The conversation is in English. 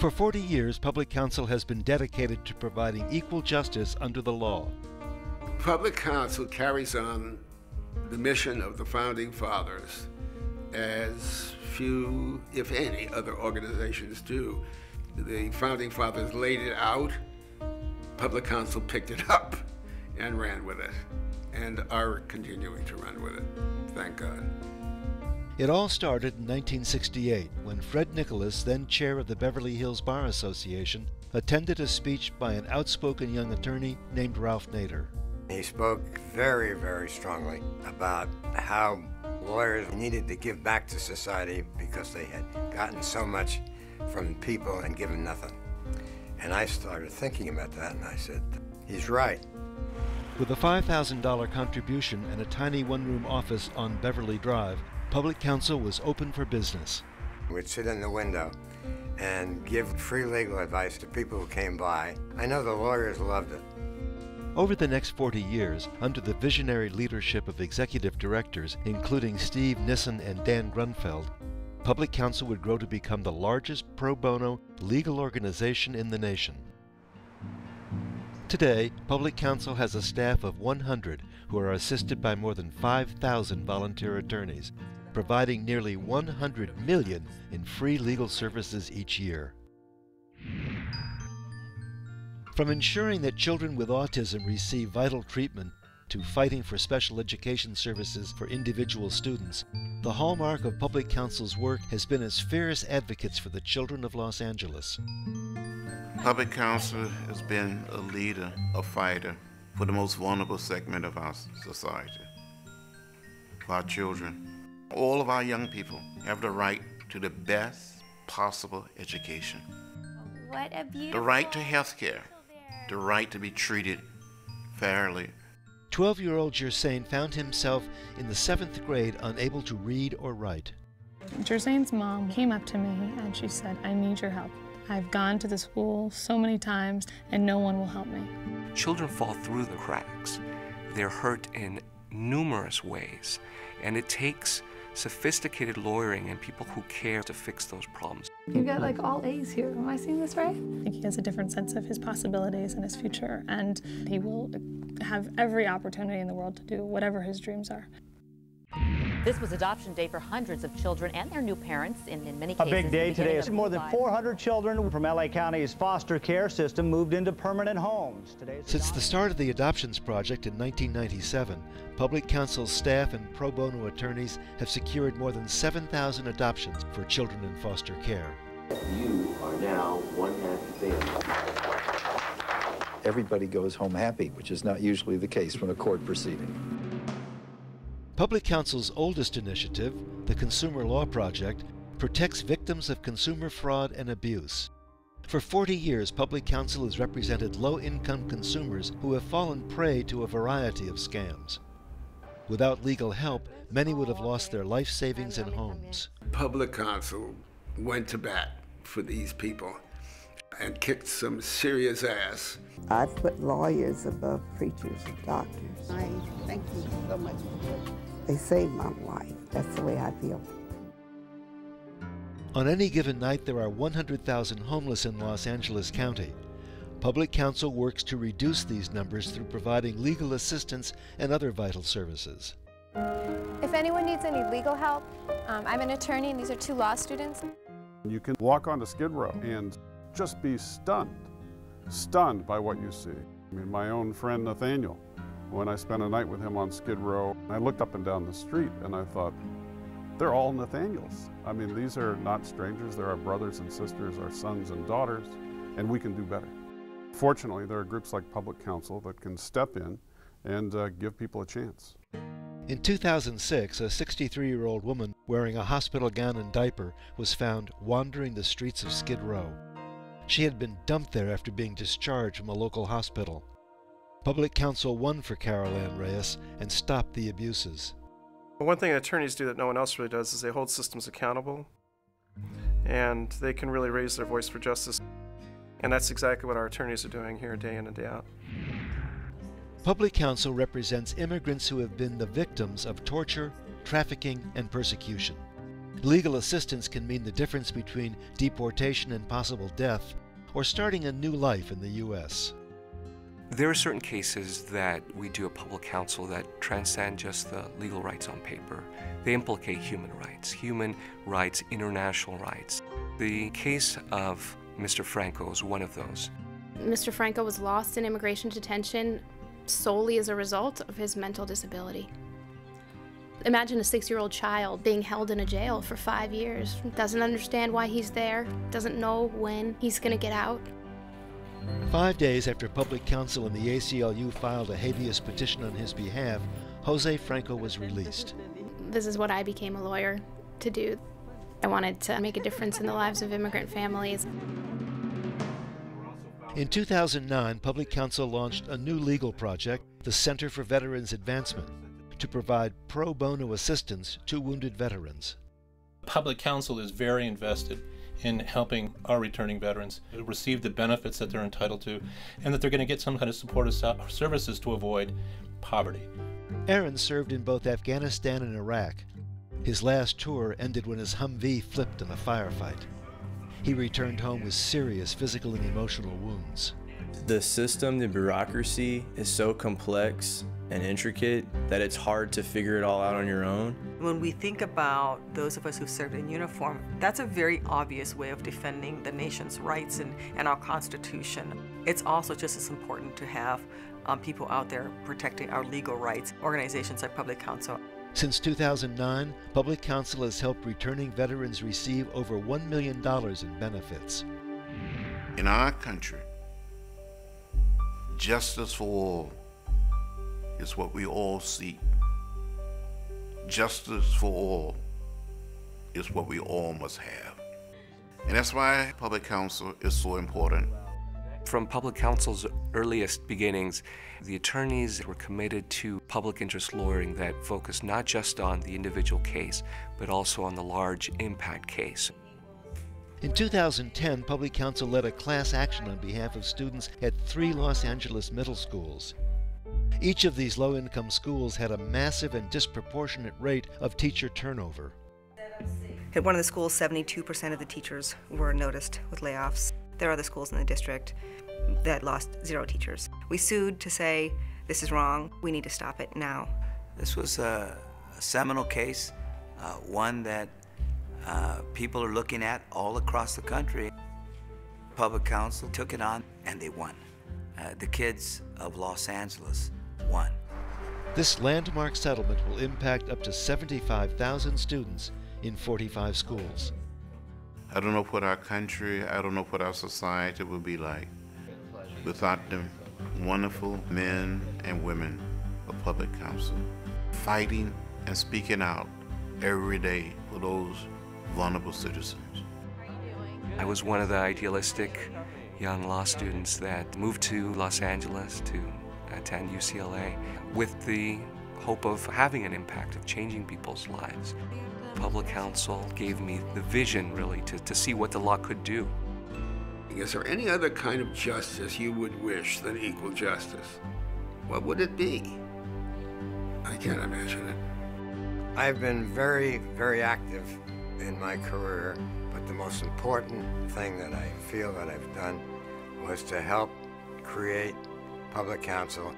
For 40 years, Public Counsel has been dedicated to providing equal justice under the law. Public Counsel carries on the mission of the Founding Fathers, as few, if any, other organizations do. The Founding Fathers laid it out, Public Counsel picked it up and ran with it, and are continuing to run with it, thank God. It all started in 1968 when Fred Nicholas, then chair of the Beverly Hills Bar Association, attended a speech by an outspoken young attorney named Ralph Nader. He spoke very, very strongly about how lawyers needed to give back to society because they had gotten so much from people and given nothing. And I started thinking about that, and I said, he's right. With a $5,000 contribution and a tiny one-room office on Beverly Drive, Public Counsel was open for business. We'd sit in the window and give free legal advice to people who came by. I know the lawyers loved it. Over the next 40 years, under the visionary leadership of executive directors, including Steve Nissen and Dan Grunfeld, Public Counsel would grow to become the largest pro bono legal organization in the nation. Today, Public Counsel has a staff of 100 who are assisted by more than 5,000 volunteer attorneys, providing nearly $100 million in free legal services each year. From ensuring that children with autism receive vital treatment to fighting for special education services for individual students, the hallmark of Public Counsel's work has been as fierce advocates for the children of Los Angeles. Public Counsel has been a leader, a fighter for the most vulnerable segment of our society, for our children. All of our young people have the right to the best possible education. What a beautiful... The right to health care, the right to be treated fairly. 12-year-old Jersain found himself in the 7th grade unable to read or write. Jersain's mom came up to me and she said, I need your help. I've gone to the school so many times and no one will help me. Children fall through the cracks. They're hurt in numerous ways, and it takes sophisticated lawyering and people who care to fix those problems. You got like all A's here. Am I seeing this right? I think he has a different sense of his possibilities and his future, and he will have every opportunity in the world to do whatever his dreams are. This was adoption day for hundreds of children and their new parents. In many cases, a big day today as more than 400 children from LA County's foster care system moved into permanent homes. Since the start of the Adoptions Project in 1997, Public Counsel's staff and pro bono attorneys have secured more than 7,000 adoptions for children in foster care. You are now one happy family. Everybody goes home happy, which is not usually the case from a court proceeding. Public Counsel's oldest initiative, the Consumer Law Project, protects victims of consumer fraud and abuse. For 40 years, Public Counsel has represented low-income consumers who have fallen prey to a variety of scams. Without legal help, many would have lost their life savings and homes. Public Counsel went to bat for these people and kicked some serious ass. I put lawyers above preachers and doctors. I thank you so much. They saved my life. That's the way I feel. On any given night, there are 100,000 homeless in Los Angeles County. Public Counsel works to reduce these numbers through providing legal assistance and other vital services. If anyone needs any legal help, I'm an attorney and these are 2 law students. You can walk onto Skid Row and just be stunned by what you see. I mean, my own friend Nathaniel, when I spent a night with him on Skid Row, I looked up and down the street and I thought, they're all Nathaniels. I mean, these are not strangers, they're our brothers and sisters, our sons and daughters, and we can do better. Fortunately, there are groups like Public Counsel that can step in and give people a chance. In 2006, a 63-year-old woman wearing a hospital gown and diaper was found wandering the streets of Skid Row. She had been dumped there after being discharged from a local hospital. Public Counsel won for Carol Ann Reyes and stopped the abuses. One thing attorneys do that no one else really does is they hold systems accountable, and they can really raise their voice for justice. And that's exactly what our attorneys are doing here day in and day out. Public Counsel represents immigrants who have been the victims of torture, trafficking, and persecution. Legal assistance can mean the difference between deportation and possible death, or starting a new life in the U.S. There are certain cases that we do at public counsel that transcend just the legal rights on paper. They implicate human rights, international rights. The case of Mr. Franco is one of those. Mr. Franco was lost in immigration detention solely as a result of his mental disability. Imagine a 6-year-old child being held in a jail for 5 years, doesn't understand why he's there, doesn't know when he's going to get out. 5 days after public counsel and the ACLU filed a habeas petition on his behalf, Jose Franco was released. This is what I became a lawyer to do. I wanted to make a difference in the lives of immigrant families. In 2009, public counsel launched a new legal project, the Center for Veterans Advancement, to provide pro bono assistance to wounded veterans. Public counsel is very invested in helping our returning veterans receive the benefits that they're entitled to, and that they're going to get some kind of supportive services to avoid poverty. Aaron served in both Afghanistan and Iraq. His last tour ended when his Humvee flipped in a firefight. He returned home with serious physical and emotional wounds. The system, the bureaucracy, is so complex and intricate that it's hard to figure it all out on your own. When we think about those of us who've served in uniform, that's a very obvious way of defending the nation's rights and our Constitution. It's also just as important to have people out there protecting our legal rights, organizations like Public Counsel. Since 2009, Public Counsel has helped returning veterans receive over $1 million in benefits. In our country, justice for all is what we all seek. Justice for all is what we all must have. And that's why public counsel is so important. From public counsel's earliest beginnings, the attorneys were committed to public interest lawyering that focused not just on the individual case, but also on the large impact case. In 2010, Public Counsel led a class action on behalf of students at 3 Los Angeles middle schools. Each of these low-income schools had a massive and disproportionate rate of teacher turnover. At one of the schools, 72% of the teachers were noticed with layoffs. There are other schools in the district that lost 0 teachers. We sued to say, this is wrong, we need to stop it now. This was a seminal case, one that people are looking at all across the country. Public Counsel took it on and they won. The kids of Los Angeles won. This landmark settlement will impact up to 75,000 students in 45 schools. I don't know what our country, I don't know what our society would be like without the wonderful men and women of public counsel, fighting and speaking out every day for those vulnerable citizens. I was one of the idealistic young law students that moved to Los Angeles to attend UCLA with the hope of having an impact, of changing people's lives. Public counsel gave me the vision, really, to see what the law could do. Is there any other kind of justice you would wish than equal justice? What would it be? I can't imagine it. I've been very, very active in my career, but the most important thing that I feel that I've done was to help create Public Counsel.